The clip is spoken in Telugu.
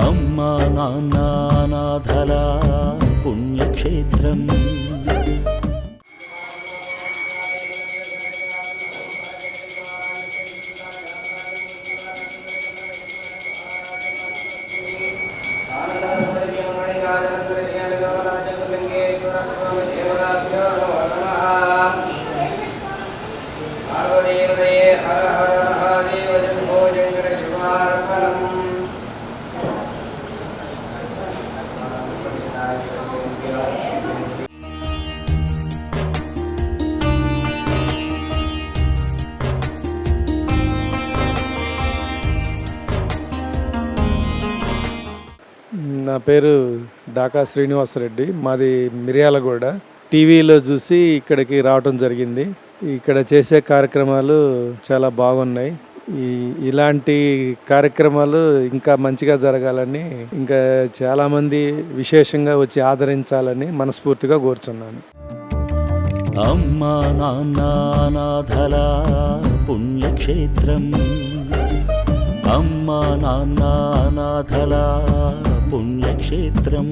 అమ్మా నాన్న అనాథల పుణ్యక్షేత్రం. నా పేరు డాకా శ్రీనివాసరెడ్డి. మాది మిర్యాలగూడ. టీవీలో చూసి ఇక్కడికి రావటం జరిగింది. ఇక్కడ చేసే కార్యక్రమాలు చాలా బాగున్నాయి. ఇలాంటి కార్యక్రమాలు ఇంకా మంచిగా జరగాలని, ఇంకా చాలామంది విశేషంగా వచ్చి ఆదరించాలని మనస్ఫూర్తిగా కోరుచున్నాను. అమ్మా నాన్న అనాథల పుణ్యక్షేత్రం. అమ్మా నాన్న అనాథల పుణ్యక్షేత్రం.